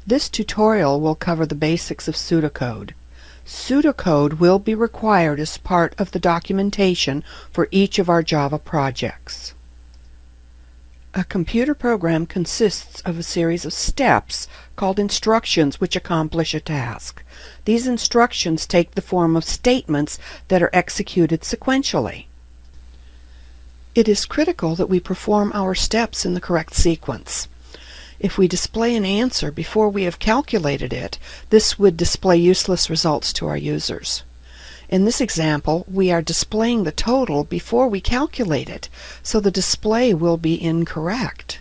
This tutorial will cover the basics of pseudocode. Pseudocode will be required as part of the documentation for each of our Java projects. A computer program consists of a series of steps called instructions which accomplish a task. These instructions take the form of statements that are executed sequentially. It is critical that we perform our steps in the correct sequence. If we display an answer before we have calculated it, this would display useless results to our users. In this example, we are displaying the total before we calculate it, so the display will be incorrect.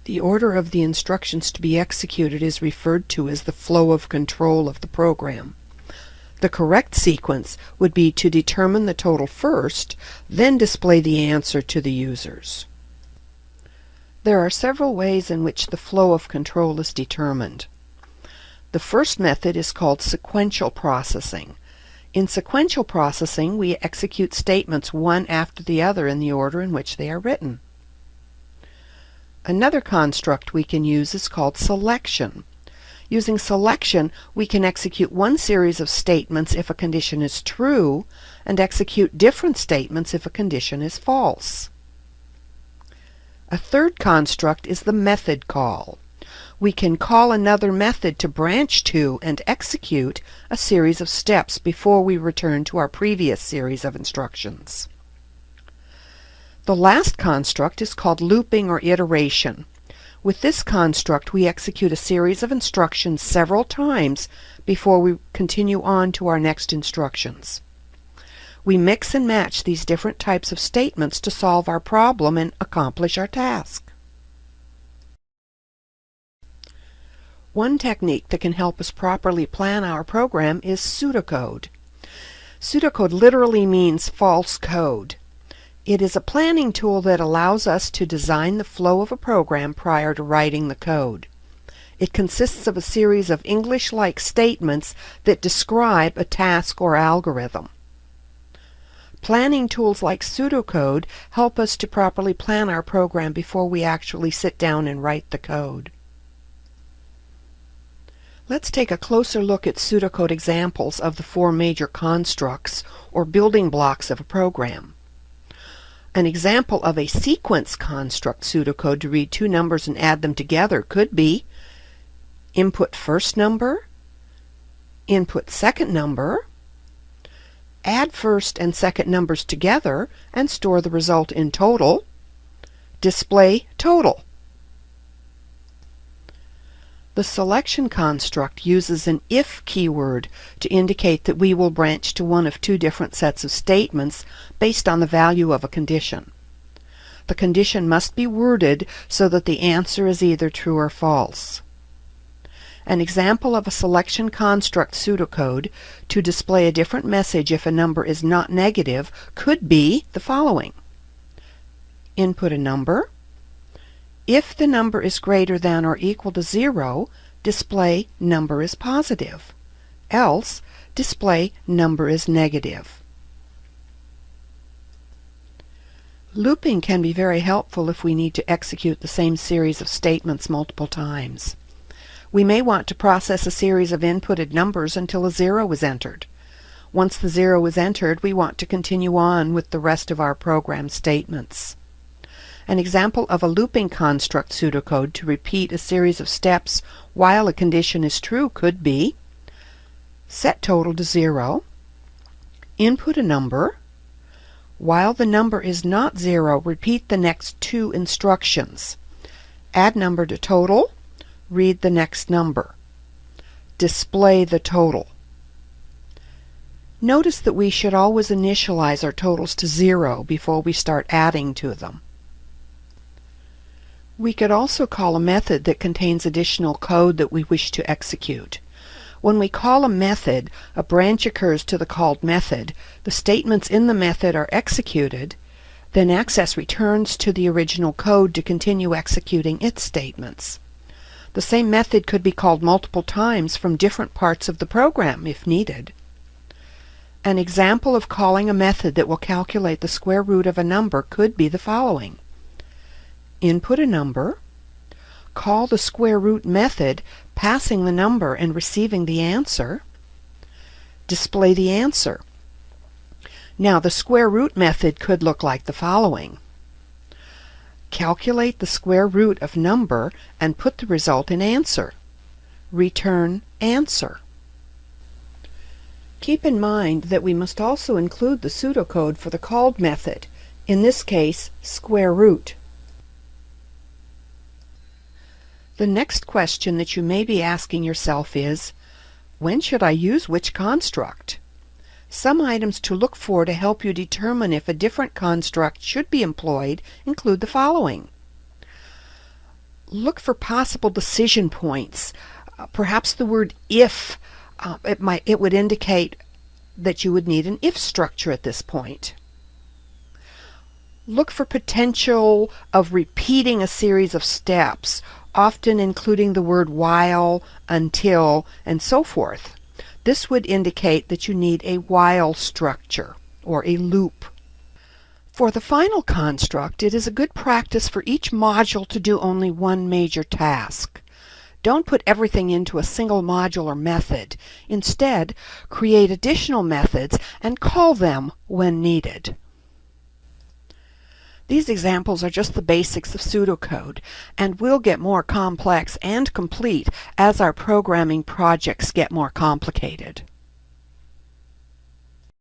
The order of the instructions to be executed is referred to as the flow of control of the program. The correct sequence would be to determine the total first, then display the answer to the users. There are several ways in which the flow of control is determined. The first method is called sequential processing. In sequential processing, we execute statements one after the other in the order in which they are written. Another construct we can use is called selection. Using selection, we can execute one series of statements if a condition is true, and execute different statements if a condition is false. A third construct is the method call. We can call another method to branch to and execute a series of steps before we return to our previous series of instructions. The last construct is called looping or iteration. With this construct, we execute a series of instructions several times before we continue on to our next instructions. We mix and match these different types of statements to solve our problem and accomplish our task. One technique that can help us properly plan our program is pseudocode. Pseudocode literally means false code. It is a planning tool that allows us to design the flow of a program prior to writing the code. It consists of a series of English-like statements that describe a task or algorithm. Planning tools like pseudocode help us to properly plan our program before we actually sit down and write the code. Let's take a closer look at pseudocode examples of the four major constructs or building blocks of a program. An example of a sequence construct pseudocode to read two numbers and add them together could be input first number, input second number, add first and second numbers together and store the result in total, display total. The selection construct uses an if keyword to indicate that we will branch to one of two different sets of statements based on the value of a condition. The condition must be worded so that the answer is either true or false. An example of a selection construct pseudocode to display a different message if a number is not negative could be the following. Input a number. If the number is greater than or equal to 0, display number is positive. Else, display number is negative. Looping can be very helpful if we need to execute the same series of statements multiple times. We may want to process a series of inputted numbers until a 0 is entered. Once the 0 is entered, we want to continue on with the rest of our program statements. An example of a looping construct pseudocode to repeat a series of steps while a condition is true could be set total to 0, input a number, while the number is not 0, repeat the next two instructions, add number to total, read the next number, display the total. Notice that we should always initialize our totals to 0 before we start adding to them. We could also call a method that contains additional code that we wish to execute. When we call a method, a branch occurs to the called method, the statements in the method are executed, then access returns to the original code to continue executing its statements. The same method could be called multiple times from different parts of the program if needed. An example of calling a method that will calculate the square root of a number could be the following. Input a number, call the square root method, passing the number and receiving the answer, display the answer. Now the square root method could look like the following. Calculate the square root of number and put the result in answer. Return answer. Keep in mind that we must also include the pseudocode for the called method, in this case, square root. The next question that you may be asking yourself is, when should I use which construct? Some items to look for to help you determine if a different construct should be employed include the following. Look for possible decision points. Perhaps the word if, it would indicate that you would need an if structure at this point. Look for potential of repeating a series of steps, often including the word while, until, and so forth. This would indicate that you need a while structure, or a loop. For the final construct, it is a good practice for each module to do only one major task. Don't put everything into a single module or method. Instead, create additional methods and call them when needed. These examples are just the basics of pseudocode, and will get more complex and complete as our programming projects get more complicated.